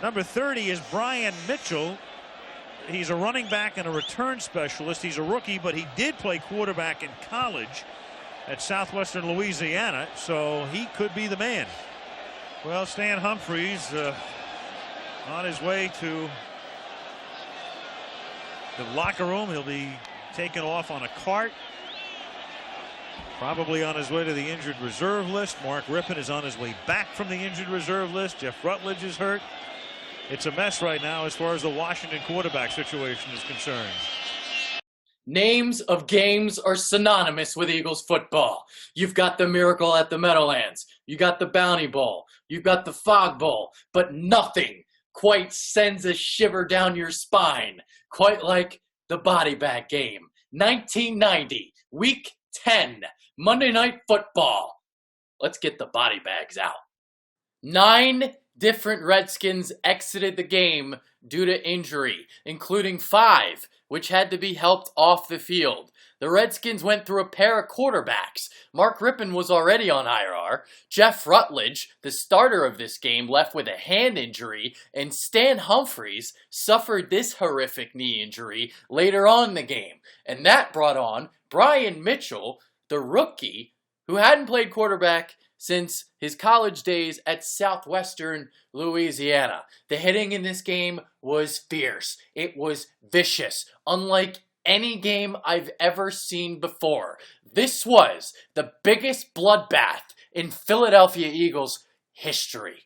Number 30 is Brian Mitchell. He's a running back and a return specialist. He's a rookie, but he did play quarterback in college at Southwestern Louisiana, so he could be the man. Well, Stan Humphries on his way to the locker room. He'll be taken off on a cart, probably on his way to the injured reserve list. Mark Rippon is on his way back from the injured reserve list. Jeff Rutledge is hurt. It's a mess right now as far as the Washington quarterback situation is concerned. Names of games are synonymous with Eagles football. You've got the Miracle at the Meadowlands. You got the Bounty Bowl. You've got the Fog Bowl. But nothing quite sends a shiver down your spine, quite like the Bodybag game. 1990, Week 10, Monday Night Football. Let's get the body bags out. 9 different Redskins exited the game due to injury, including 5 which had to be helped off the field. The Redskins went through a pair of quarterbacks. Mark Rippon was already on IR. Jeff Rutledge, the starter of this game, left with a hand injury, and Stan Humphries suffered this horrific knee injury later on in the game. And that brought on Brian Mitchell, the rookie, who hadn't played quarterback since his college days at Southwestern Louisiana. The hitting in this game was fierce. It was vicious, unlike any game I've ever seen before. This was the biggest bloodbath in Philadelphia Eagles history.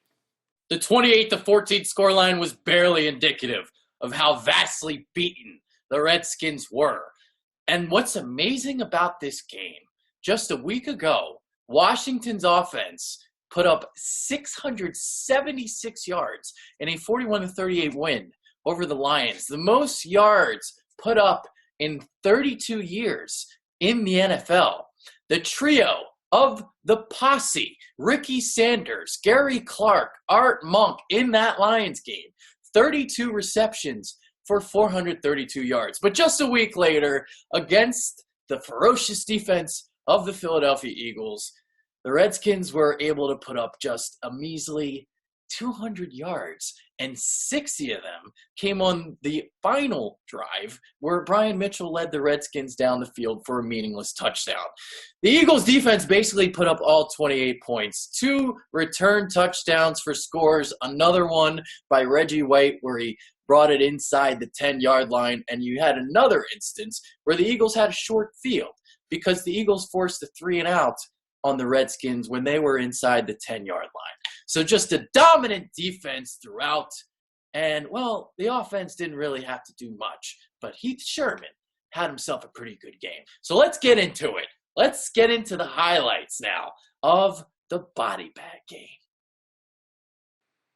The 28-14 scoreline was barely indicative of how vastly beaten the Redskins were. And what's amazing about this game, just a week ago, Washington's offense put up 676 yards in a 41-38 win over the Lions. The most yards put up in 32 years in the NFL. The trio of the posse, Ricky Sanders, Gary Clark, Art Monk in that Lions game, 32 receptions for 432 yards. But just a week later, against the ferocious defense of the Philadelphia Eagles, the Redskins were able to put up just a measly 200 yards, and 60 of them came on the final drive where Brian Mitchell led the Redskins down the field for a meaningless touchdown. The Eagles defense basically put up all 28 points. 2 return touchdowns for scores, another one by Reggie White where he brought it inside the 10-yard line, and you had another instance where the Eagles had a short field because the Eagles forced a 3-and-out on the Redskins when they were inside the 10-yard line. So just a dominant defense throughout. And, well, the offense didn't really have to do much. But Heath Sherman had himself a pretty good game. So let's get into it. Let's get into the highlights now of the Bodybag game.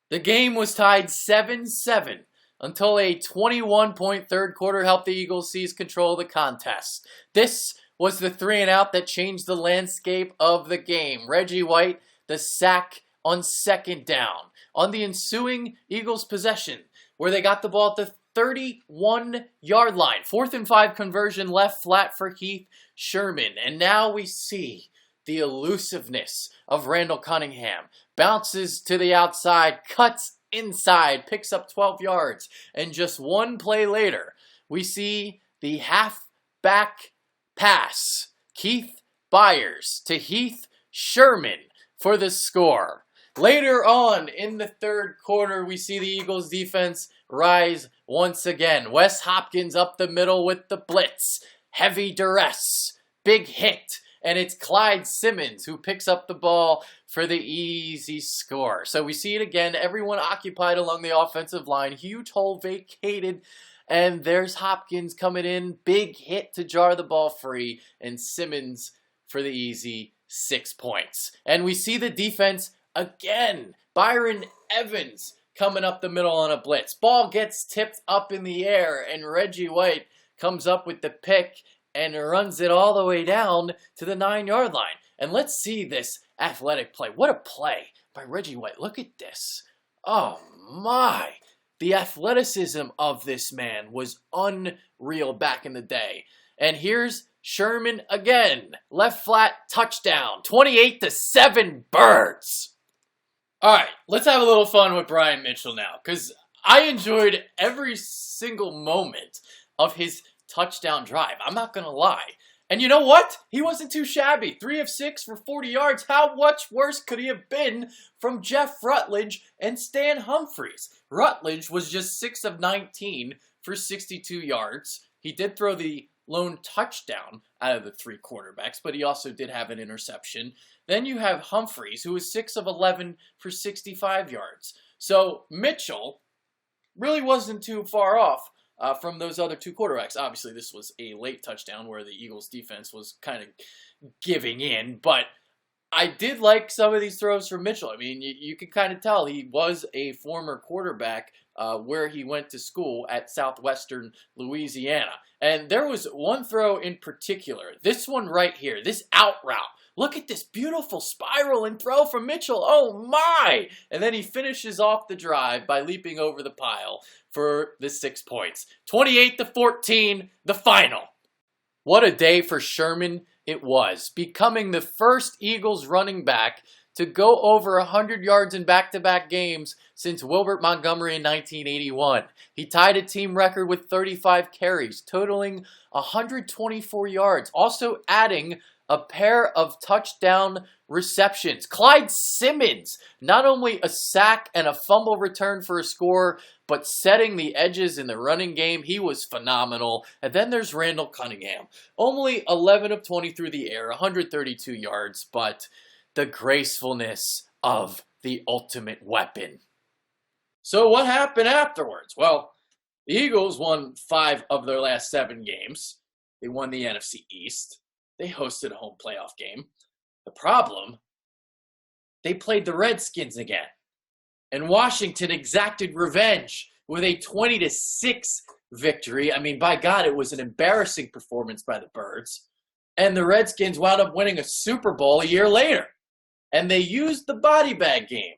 The game was tied 7-7 until a 21-point third quarter helped the Eagles seize control of the contest. This was the 3-and-out that changed the landscape of the game. Reggie White, the sack on second down. On the ensuing Eagles possession, where they got the ball at the 31-yard line. 4th and 5 conversion left flat for Heath Sherman. And now we see the elusiveness of Randall Cunningham. Bounces to the outside, cuts inside, picks up 12 yards. And just one play later, we see the halfback pass. Keith Byers to Heath Sherman for the score. Later on in the third quarter, we see the Eagles defense rise once again. Wes Hopkins up the middle with the blitz. Heavy duress. Big hit. And it's Clyde Simmons who picks up the ball for the easy score. So we see it again. Everyone occupied along the offensive line. Huge hole vacated. And there's Hopkins coming in. Big hit to jar the ball free. And Simmons for the easy 6 points. And we see the defense again. Byron Evans coming up the middle on a blitz. Ball gets tipped up in the air. And Reggie White comes up with the pick and runs it all the way down to the 9-yard line. And let's see this athletic play. What a play by Reggie White. Look at this. Oh, my. The athleticism of this man was unreal back in the day. And here's Sherman again. Left flat touchdown. 28-7 Birds. All right, let's have a little fun with Brian Mitchell now, because I enjoyed every single moment of his touchdown drive. I'm not going to lie. And you know what? He wasn't too shabby. 3 of 6 for 40 yards. How much worse could he have been from Jeff Rutledge and Stan Humphries? Rutledge was just 6 of 19 for 62 yards. He did throw the lone touchdown out of the 3 quarterbacks, but he also did have an interception. Then you have Humphries, who was 6 of 11 for 65 yards. So Mitchell really wasn't too far off from those other 2 quarterbacks. Obviously, this was a late touchdown where the Eagles' defense was kind of giving in, but I did like some of these throws from Mitchell. I mean, you could kind of tell he was a former quarterback where he went to school at Southwestern Louisiana. And there was one throw in particular, this one right here, this out route. Look at this beautiful spiral and throw from Mitchell. Oh my! And then he finishes off the drive by leaping over the pile for the 6 points. 28-14, the final. What a day for Sherman it was, becoming the first Eagles running back to go over 100 yards in back-to-back games since Wilbert Montgomery in 1981. He tied a team record with 35 carries, totaling 124 yards, also adding a pair of touchdown receptions. Clyde Simmons, not only a sack and a fumble return for a score, but setting the edges in the running game. He was phenomenal. And then there's Randall Cunningham. Only 11 of 20 through the air, 132 yards, but the gracefulness of the ultimate weapon. So what happened afterwards? Well, the Eagles won 5 of their last 7 games. They won the NFC East. They hosted a home playoff game. The problem, they played the Redskins again. And Washington exacted revenge with a 20-6 victory. I mean, by God, it was an embarrassing performance by the Birds. And the Redskins wound up winning a Super Bowl a year later. And they used the Bodybag game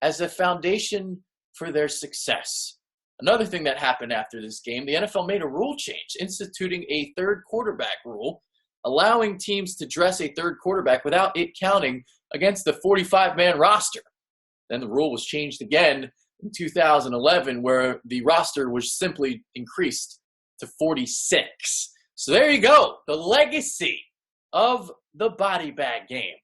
as a foundation for their success. Another thing that happened after this game, the NFL made a rule change, instituting a 3rd quarterback rule, allowing teams to dress a 3rd quarterback without it counting against the 45-man roster. Then the rule was changed again in 2011, where the roster was simply increased to 46. So there you go, the legacy of the Bodybag game.